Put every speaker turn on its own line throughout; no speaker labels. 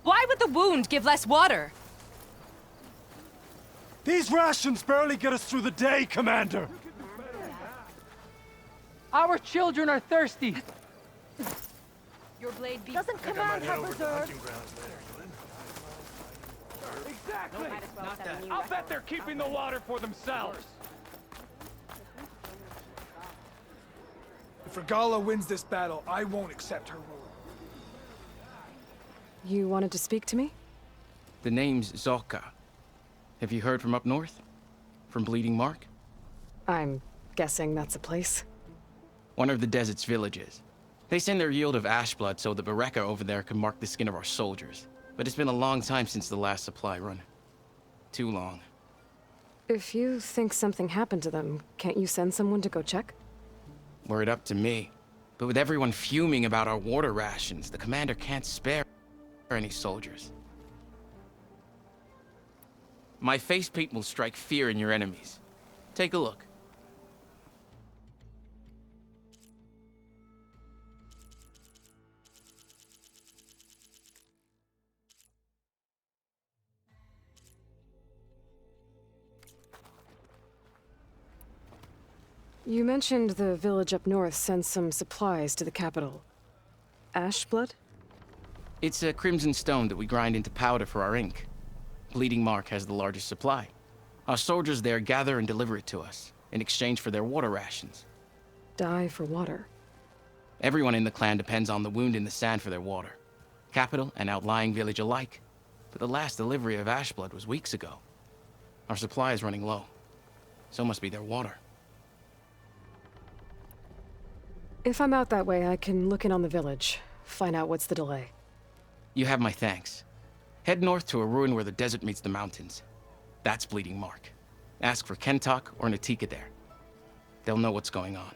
Why would the wound give less water?
These rations barely get us through the day, Commander!
Our children are thirsty!
Your blade beats...
Doesn't command have reserves.
Exactly! I'll bet they're keeping the water for themselves!
If Regala wins this battle, I won't accept her rule.
You wanted to speak to me?
The name's Zolka. Have you heard from up north? From Bleeding Mark?
I'm guessing that's a place.
One of the desert's villages. They send their yield of ash blood so the Bereka over there can mark the skin of our soldiers. But it's been a long time since the last supply run. Too long.
If you think something happened to them, can't you send someone to go check?
Were it up to me. But with everyone fuming about our water rations, the commander can't spare any soldiers. My face paint will strike fear in your enemies. Take a look.
You mentioned the village up north sends some supplies to the capital. Ash blood?
It's a crimson stone that we grind into powder for our ink. Bleeding Mark has the largest supply. Our soldiers there gather and deliver it to us, in exchange for their water rations.
Die for water.
Everyone in the clan depends on the wound in the sand for their water. Capital and outlying village alike. But the last delivery of ash blood was weeks ago. Our supply is running low. So must be their water.
If I'm out that way, I can look in on the village. Find out what's the delay.
You have my thanks. Head north to a ruin where the desert meets the mountains. That's Bleeding Mark. Ask for Kentok or Natika there. They'll know what's going on.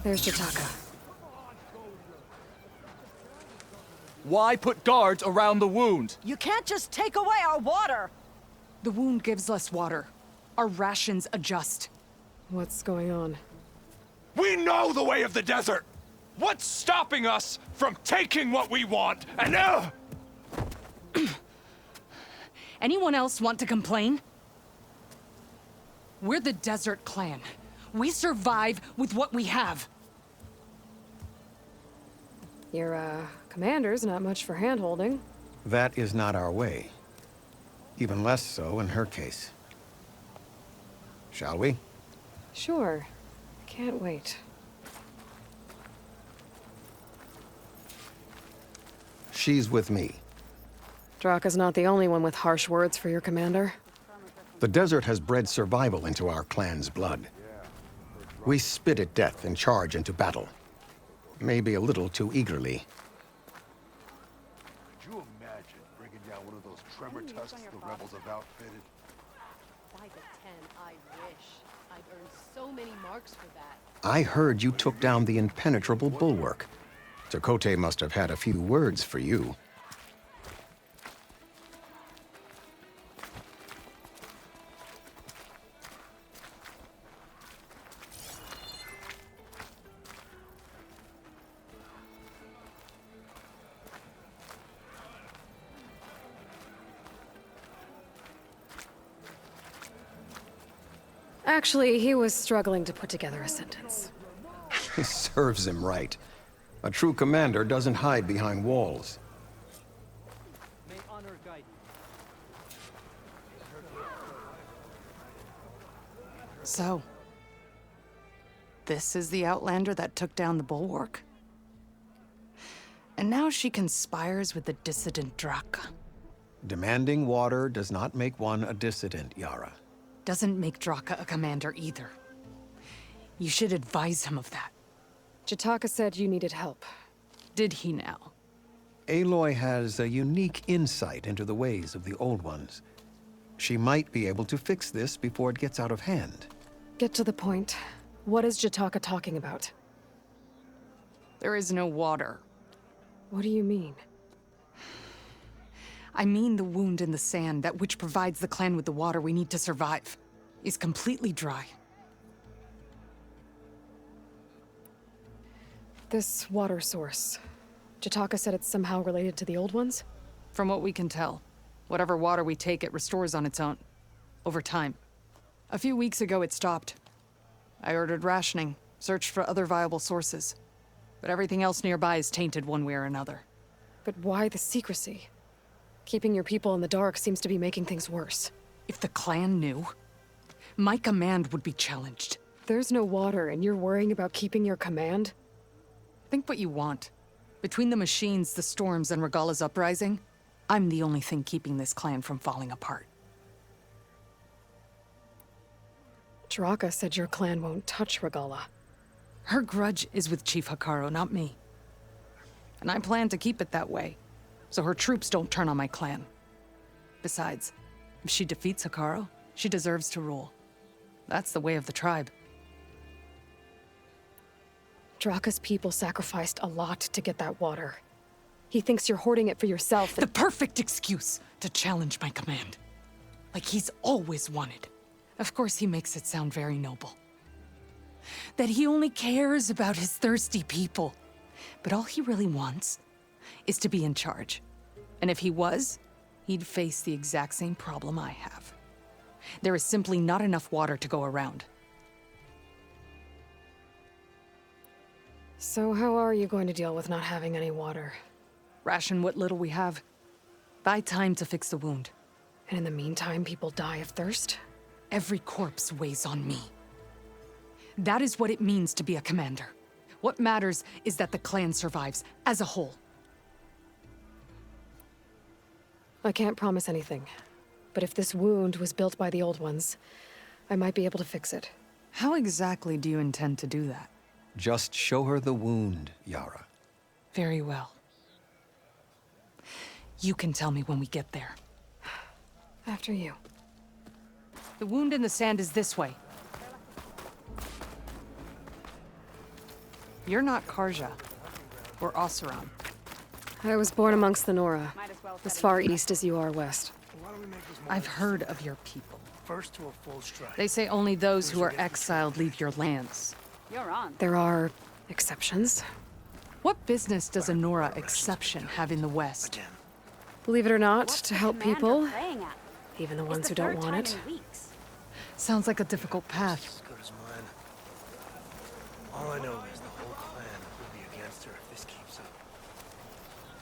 There's Jataka.
Why put guards around the wound?
You can't just take away our water!
The wound gives less water. Our rations adjust.
What's going on?
We know the way of the desert! What's stopping us from taking what we want? And
Anyone else want to complain? We're the Desert Clan. We survive with what we have.
Your, commander's not much for hand-holding.
That is not our way. Even less so in her case. Shall we?
Sure. Can't wait.
She's with me.
Draka's not the only one with harsh words for your commander.
The desert has bred survival into our clan's blood. We spit at death and charge into battle. Maybe a little too eagerly.
Could you imagine bringing down
One of those tremor tusks the rebels have outfitted.
5 of 10, I wish. I'd earned so many marks for that.
I heard you took down the impenetrable bulwark. Tekote must have had a few words for you.
Actually, he was struggling to put together a sentence.
Serves him right. A true commander doesn't hide behind walls.
May honor guide you.
So, this is the Outlander that took down the bulwark? And now she conspires with the dissident Draka.
Demanding water does not make one a dissident, Yara.
Doesn't make Draka a commander either. You should advise him of that.
Jataka said you needed help.
Did he now?
Aloy has a unique insight into the ways of the Old Ones. She might be able to fix this before it gets out of hand.
Get to the point. What is Jataka talking about?
There is no water.
What do you mean?
I mean the wound in the sand, that which provides the clan with the water we need to survive, is completely dry.
This water source. Jataka said it's somehow related to the Old Ones?
From what we can tell, whatever water we take, it restores on its own. Over time. A few weeks ago, it stopped. I ordered rationing, searched for other viable sources. But everything else nearby is tainted one way or another.
But why the secrecy? Keeping your people in the dark seems to be making things worse.
If the clan knew, my command would be challenged.
There's no water, and you're worrying about keeping your command?
Think what you want. Between the machines, the storms, and Regalla's uprising, I'm the only thing keeping this clan from falling apart.
Draka said your clan won't touch Regalla.
Her grudge is with Chief Hikaru, not me. And I plan to keep it that way, so her troops don't turn on my clan. Besides, if she defeats Hikaru, she deserves to rule. That's the way of the tribe.
Draka's people sacrificed a lot to get that water. He thinks you're hoarding it for yourself.
The perfect excuse to challenge my command. Like he's always wanted. Of course he makes it sound very noble. That he only cares about his thirsty people. But all he really wants is to be in charge. And if he was, he'd face the exact same problem I have. There is simply not enough water to go around.
So how are you going to deal with not having any water?
Ration what little we have. Buy time to fix the wound.
And in the meantime, people die of thirst?
Every corpse weighs on me. That is what it means to be a commander. What matters is that the clan survives as a whole.
I can't promise anything. But if this wound was built by the Old Ones, I might be able to fix it.
How exactly do you intend to do that?
Just show her the wound, Yara.
Very well. You can tell me when we get there.
After you.
The wound in the sand is this way. You're not Karja, or Oseram.
I was born amongst the Nora, as far east as you are west.
I've heard of your people.
First to a full strike.
They say only those who are exiled leave your lands.
You're on.
There are exceptions.
What business does a Nora exception have in the West?
Believe it or not, to help people,
Playing at?
even the
It's
ones
the
who don't
third
want
time
it.
in weeks.
Sounds like a difficult path.
As good as mine. All I know is the whole clan will be against her if this keeps up.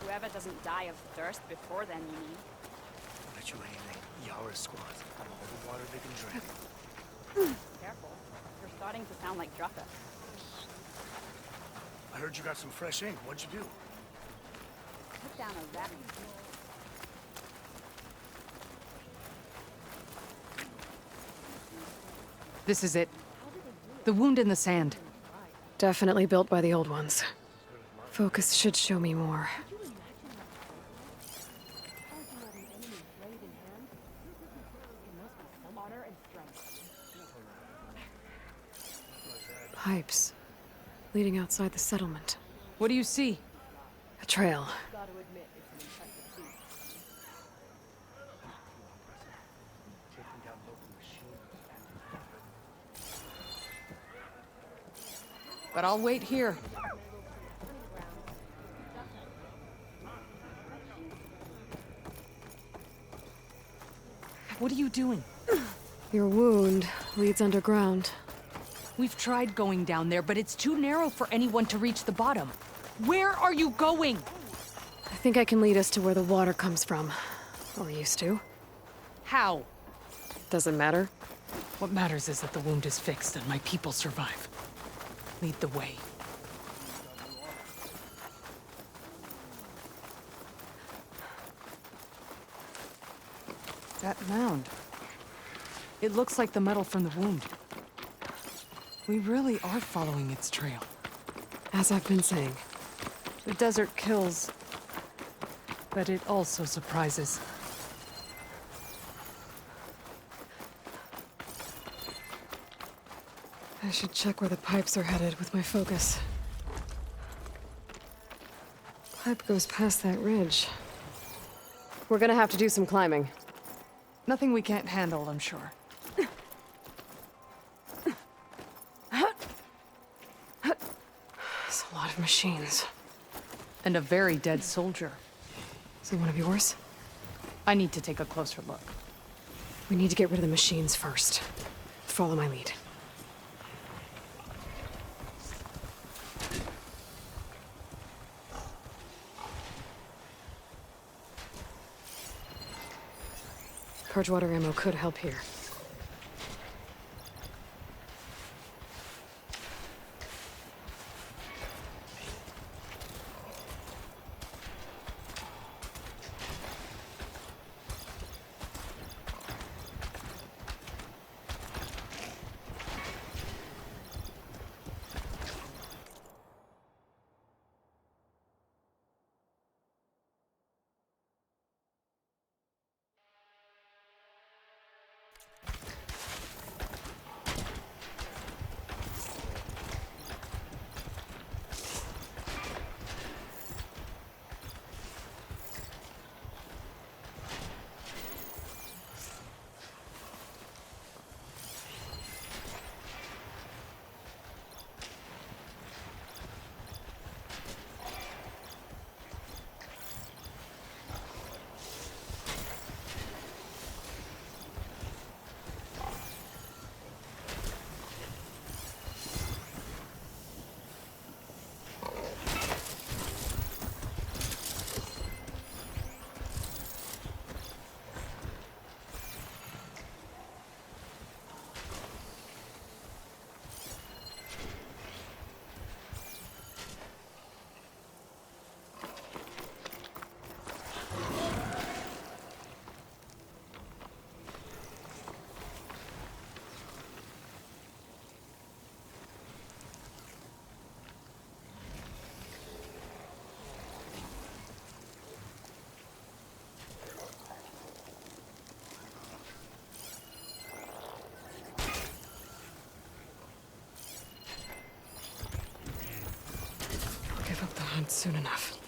Whoever doesn't die of thirst before then, you mean?
I'll bet you anything, Yara's squad have all the water they can drink.
Careful. You're starting to sound like Draka.
I heard you got some fresh ink. What'd you do?
Put down a rat.
This is it. The wound in the sand.
Definitely built by the Old Ones. Focus should show me more. Pipes leading outside the settlement.
What do you see?
A trail.
Gotta admit, it's an impressive feat.
But I'll wait here. What are you doing?
Your wound leads underground.
We've tried going down there, but it's too narrow for anyone to reach the bottom. Where are you going?
I think I can lead us to where the water comes from. Or used to.
How?
Doesn't matter.
What matters is that the wound is fixed and my people survive. Lead the way. That mound. It looks like the metal from the wound. We really are following its trail.
As I've been saying.
The desert kills, but it also surprises.
I should check where the pipes are headed with my focus. Pipe goes past that ridge. We're gonna have to do some climbing.
Nothing we can't handle, I'm sure.
It's a lot of machines.
And a very dead soldier.
Is he one of yours?
I need to take a closer look.
We need to get rid of the machines first. Follow my lead. Purge water ammo could help here. Give up the hunt soon enough.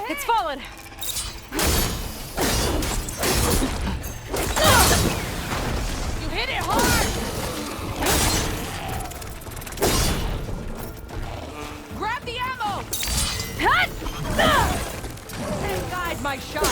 It's fallen!
Guide my shot!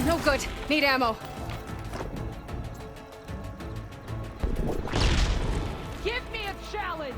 No good. Need ammo.
Give me a challenge!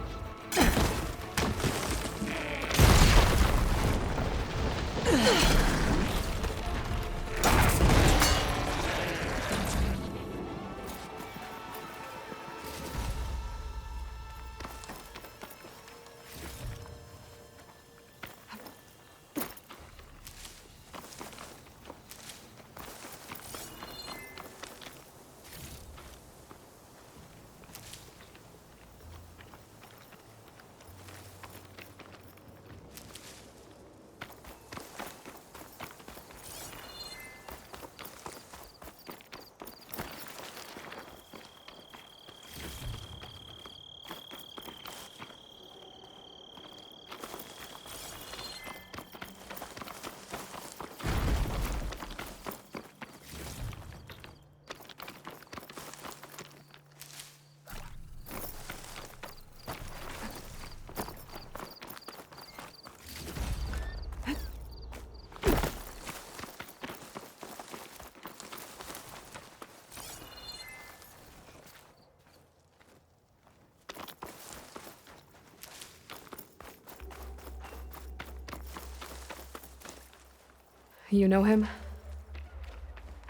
You know him?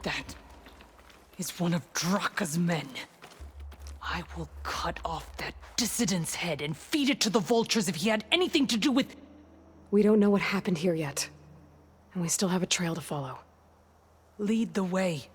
That is one of Draka's men. I will cut off that dissident's head and feed it to the vultures if he had anything to do with...
We don't know what happened here yet. And we still have a trail to follow.
Lead the way.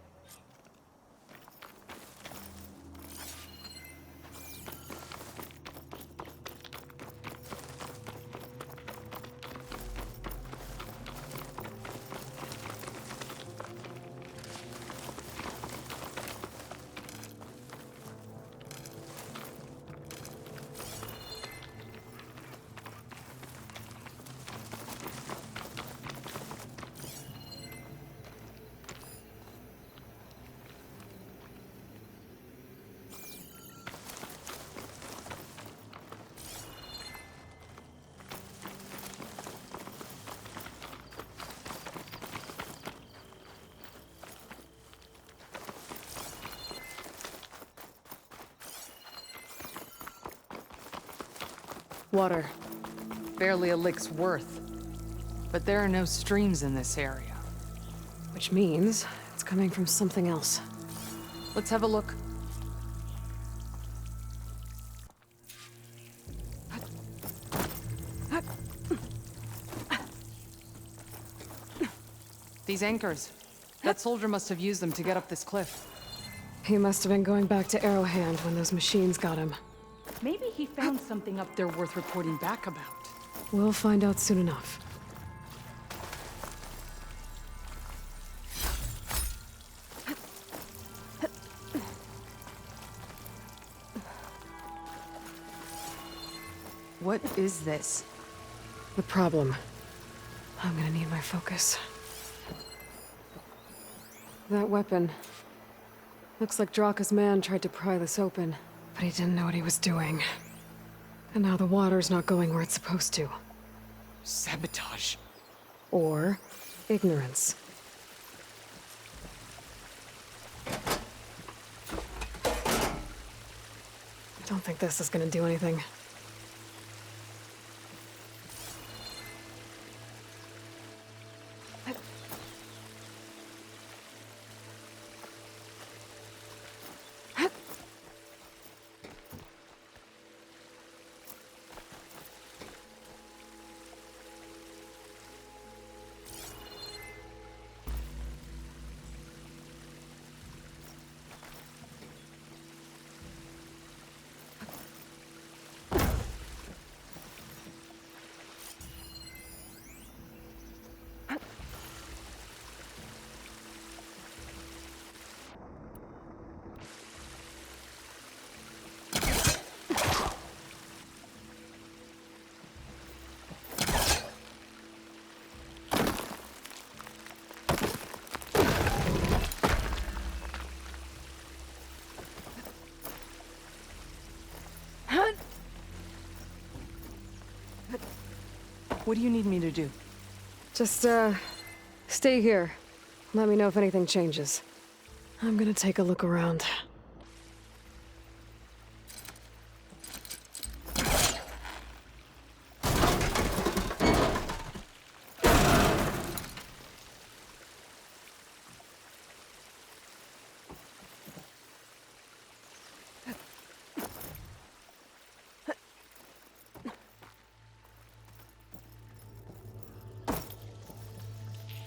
Water. Barely a lick's worth. But there are no streams in this area.
Which means it's coming from something else.
Let's have a look. These anchors. That soldier must have used them to get up this cliff.
He must have been going back to Arrowhand when those machines got him.
Maybe he found something up there worth reporting back about.
We'll find out soon enough.
What is this?
The problem. I'm gonna need my focus. That weapon. Looks like Draka's man tried to pry this open, but he didn't know what he was doing. And now the water's not going where it's supposed to.
Sabotage.
Or ignorance. Don't think this is gonna do anything.
What do you need me to do?
Just, stay here. Let me know if anything changes. I'm gonna take a look around.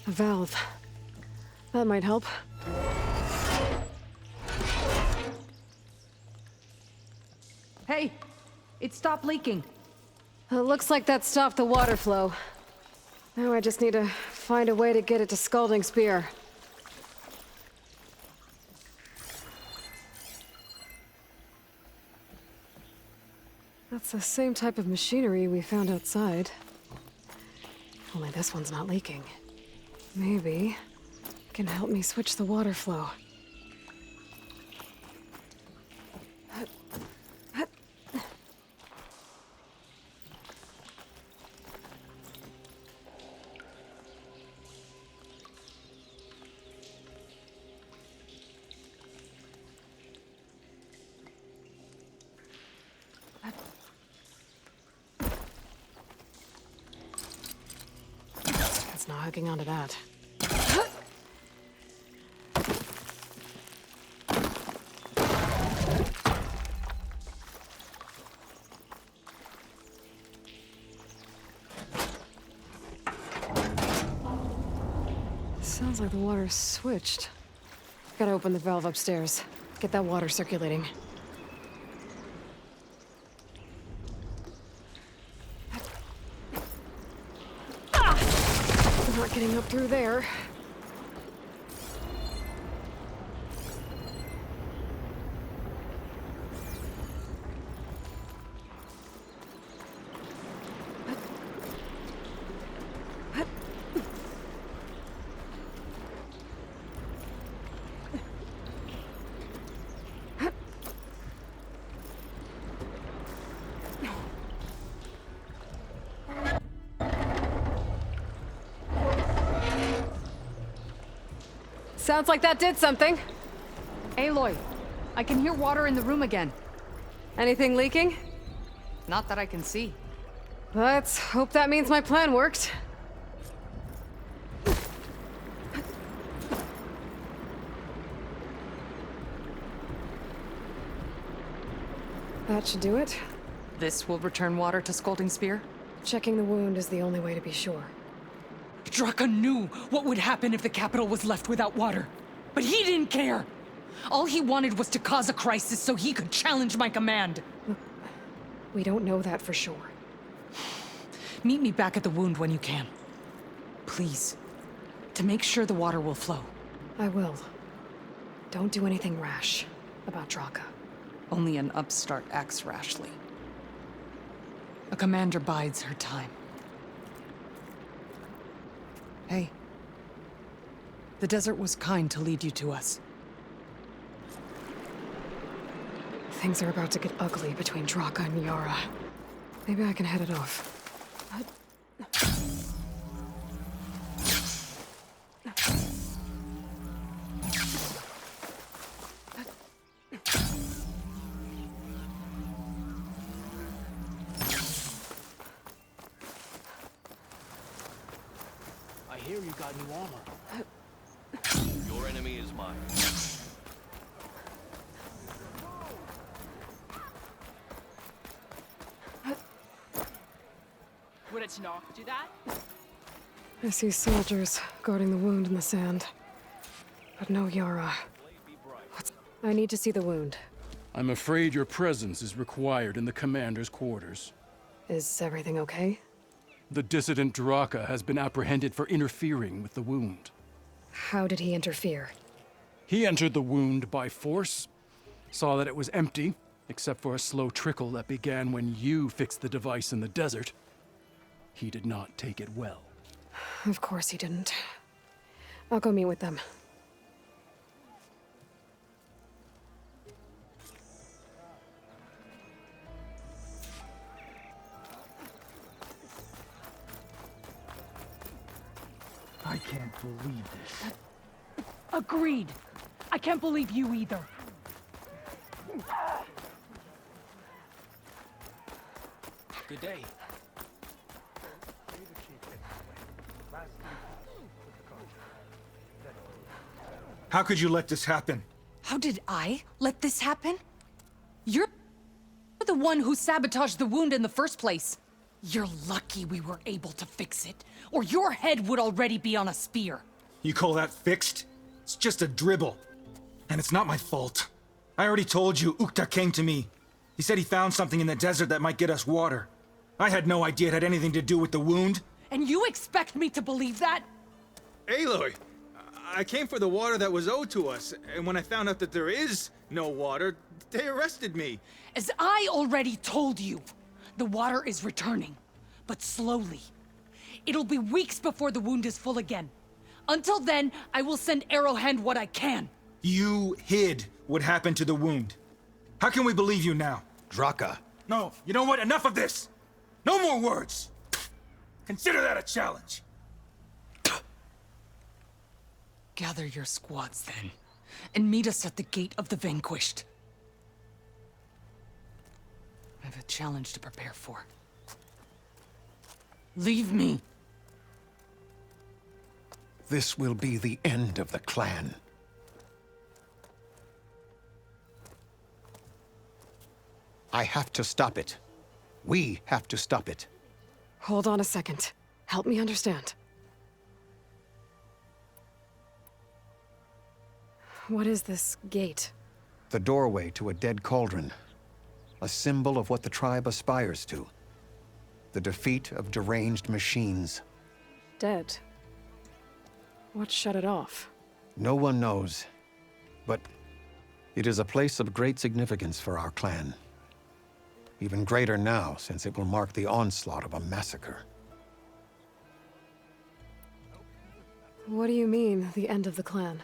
A valve. That might help.
Hey! It stopped leaking.
It looks like that stopped the water flow. Now I just need to find a way to get it to Scalding Spear. That's the same type of machinery we found outside. Only this one's not leaking. Maybe it can help me switch the water flow. It's not hooking onto that. Sounds like the water's switched. Gotta open the valve upstairs. Get that water circulating. I'm not getting up through there. Sounds like that did something.
Aloy, I can hear water in the room again.
Anything leaking?
Not that I can see.
Let's hope that means my plan worked. That should do it.
This will return water to Scalding Spear?
Checking the wound is the only way to be sure.
Draka knew what would happen if the capital was left without water. But he didn't care! All he wanted was to cause a crisis so he could challenge my command.
We don't know that for sure.
Meet me back at the wound when you can. Please. To make sure the water will flow.
I will. Don't do anything rash about Draka.
Only an upstart acts rashly. A commander bides her time. Hey. The desert was kind to lead you to us.
Things are about to get ugly between Draka and Yara. Maybe I can head it off.
I hear you got new armor.
Your enemy is mine.
Would it not do that?
I see soldiers guarding the wound in the sand. But no Yara. I need to see the wound.
I'm afraid your presence is required in the commander's quarters.
Is everything okay?
The dissident Draka has been apprehended for interfering with the wound.
How did he interfere?
He entered the wound by force, saw that it was empty, except for a slow trickle that began when you fixed the device in the desert. He did not take it well.
Of course he didn't. I'll go meet with them.
I can't believe this.
Agreed. I can't believe you either.
Good day.
How could you let this happen?
How did I let this happen? You're the one who sabotaged the wound in the first place. You're lucky we were able to fix it, or your head would already be on a spear.
You call that fixed? It's just a dribble. And it's not my fault. I already told you, Ukta came to me. He said he found something in the desert that might get us water. I had no idea it had anything to do with the wound.
And you expect me to believe that?
Aloy, I came for the water that was owed to us, and when I found out that there is no water, they arrested me.
As I already told you, the water is returning, but slowly. It'll be weeks before the wound is full again. Until then, I will send Arrowhand what I can.
You hid what happened to the wound. How can we believe you now?
Draka.
No, you know what? Enough of this! No more words! Consider that a challenge.
Gather your squads then, and meet us at the Gate of the Vanquished. I have a challenge to prepare for. Leave me.
This will be the end of the clan. I have to stop it. We have to stop it.
Hold on a second. Help me understand. What is this gate?
The doorway to a dead cauldron. A symbol of what the tribe aspires to. The defeat of deranged machines.
Dead. What shut it off?
No one knows. But it is a place of great significance for our clan. Even greater now, since it will mark the onslaught of a massacre.
What do you mean, the end of the clan?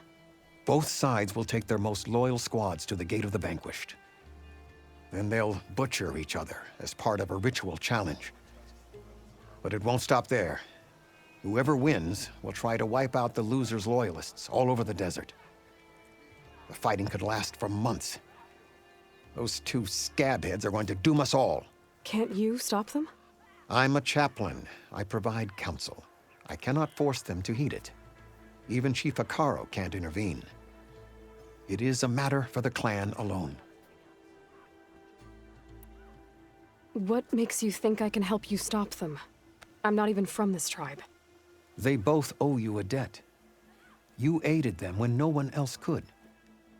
Both sides will take their most loyal squads to the Gate of the Vanquished. Then they'll butcher each other as part of a ritual challenge. But it won't stop there. Whoever wins will try to wipe out the loser's loyalists all over the desert. The fighting could last for months. Those two scabheads are going to doom us all.
Can't you stop them?
I'm a chaplain. I provide counsel. I cannot force them to heed it. Even Chief Akaro can't intervene. It is a matter for the clan alone.
What makes you think I can help you stop them? I'm not even from this tribe.
They both owe you a debt. You aided them when no one else could.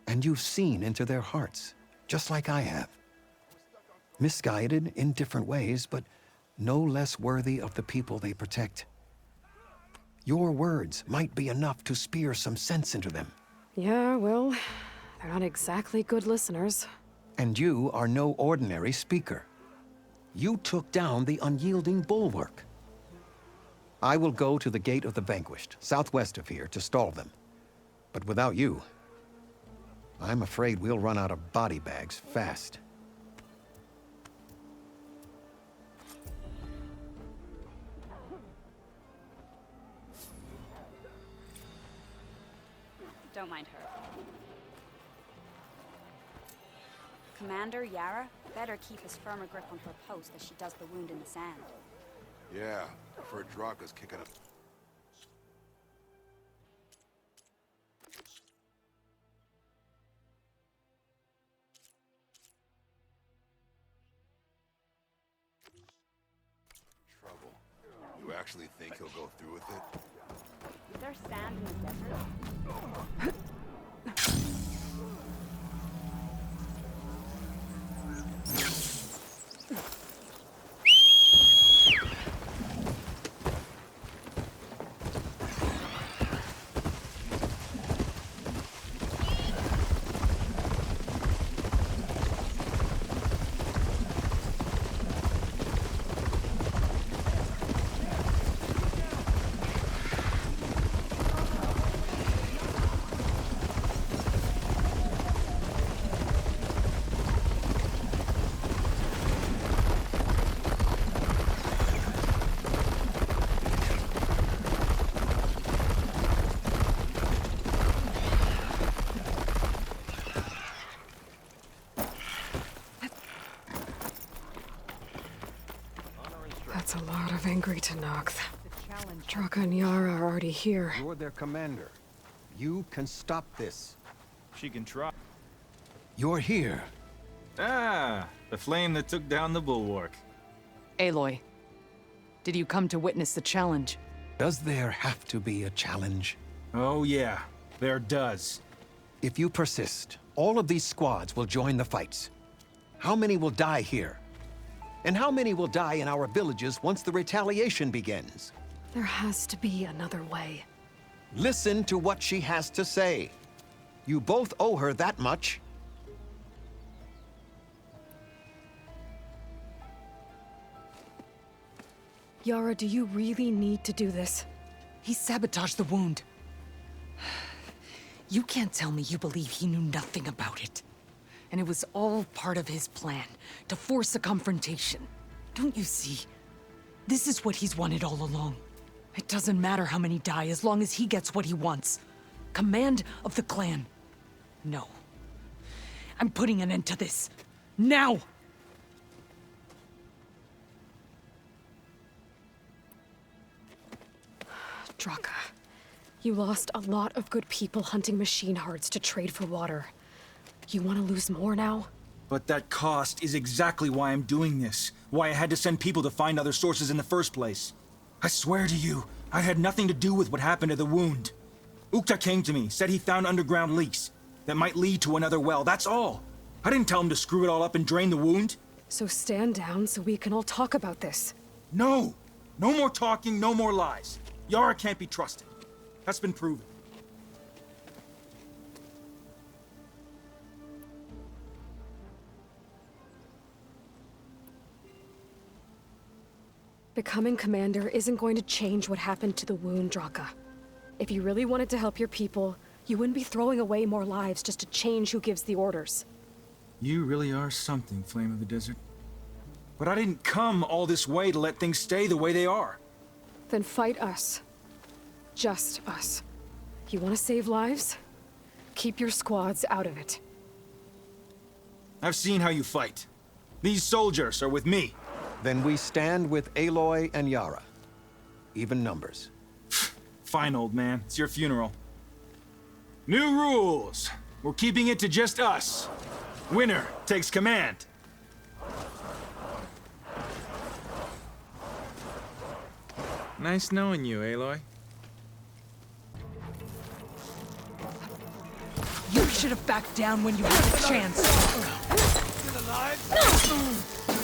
And you've seen into their hearts, just like I have. Misguided in different ways, but no less worthy of the people they protect. Your words might be enough to spear some sense into them.
Yeah, well, they're not exactly good listeners.
And you are no ordinary speaker. You took down the unyielding bulwark. I will go to the Gate of the Vanquished, southwest of here, to stall them. But without you, I'm afraid we'll run out of body bags fast.
Don't mind her. Commander Yara better keep his firmer grip on her post as she does the wound in the sand.
Yeah, for Draka's kicking up. Trouble. You actually think he'll go through with it?
Is there sand in the desert?
That's a lot of angry Tenakth. Draka and Yara are already here.
You're their commander. You can stop this.
She can try.
You're here.
Ah, the flame that took down the bulwark.
Aloy, did you come to witness the challenge?
Does there have to be a challenge?
Oh yeah, there does.
If you persist, all of these squads will join the fights. How many will die here? And how many will die in our villages once the retaliation begins?
There has to be another way.
Listen to what she has to say. You both owe her that much.
Yara, do you really need to do this?
He sabotaged the wound. You can't tell me you believe he knew nothing about it. And it was all part of his plan, to force a confrontation. Don't you see? This is what he's wanted all along. It doesn't matter how many die, as long as he gets what he wants. Command of the clan. No. I'm putting an end to this. Now!
Draka, you lost a lot of good people hunting machine hearts to trade for water. You want to lose more now?
But that cost is exactly why I'm doing this. Why I had to send people to find other sources in the first place. I swear to you, I had nothing to do with what happened to the wound. Ukta came to me, said he found underground leaks that might lead to another well, that's all. I didn't tell him to screw it all up and drain the wound.
So stand down so we can all talk about this.
No! No more talking, no more lies. Yara can't be trusted. That's been proven.
Becoming commander isn't going to change what happened to the wound, Draka. If you really wanted to help your people, you wouldn't be throwing away more lives just to change who gives the orders.
You really are something, Flame of the Desert. But I didn't come all this way to let things stay the way they are.
Then fight us. Just us. You want to save lives? Keep your squads out of it.
I've seen how you fight. These soldiers are with me.
Then we stand with Aloy and Yara. Even numbers.
Fine, old man. It's your funeral. New rules. We're keeping it to just us. Winner takes command.
Nice knowing you, Aloy.
You should have backed down when you had the chance.
Still alive?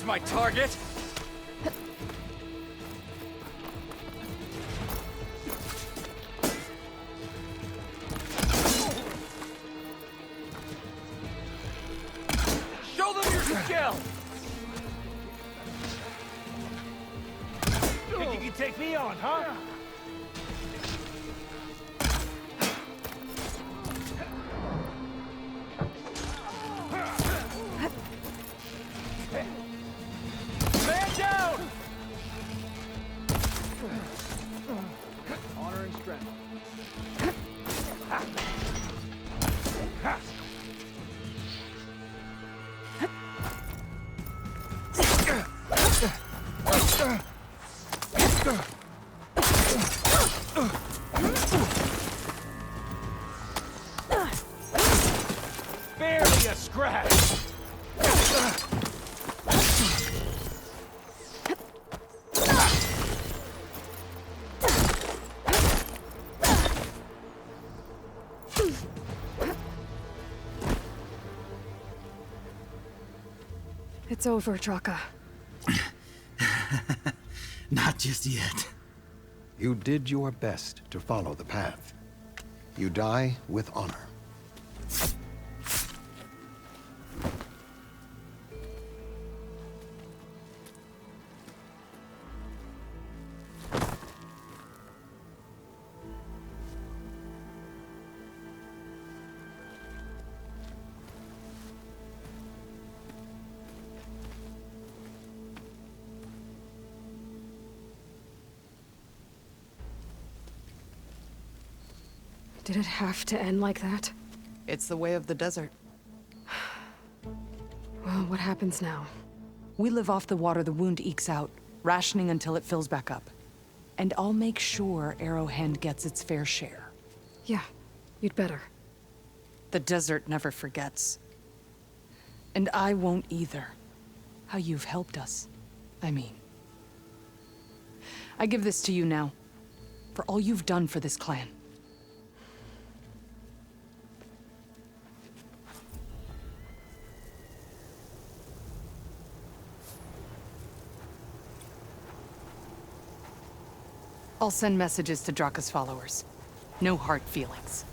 my target! Show them your skill!
Think you can take me on, huh? Man down!
Honor and strength.
Barely a scratch!
It's over, Draka.
Not just yet.
You did your best to follow the path. You die with honor.
Did it have to end like that?
It's the way of the desert.
Well, what happens now?
We live off the water the wound ekes out, rationing until it fills back up. And I'll make sure Arrowhand gets its fair share.
Yeah, you'd better.
The desert never forgets. And I won't either. How you've helped us, I mean. I give this to you now, for all you've done for this clan. I'll send messages to Draka's followers. No hard feelings.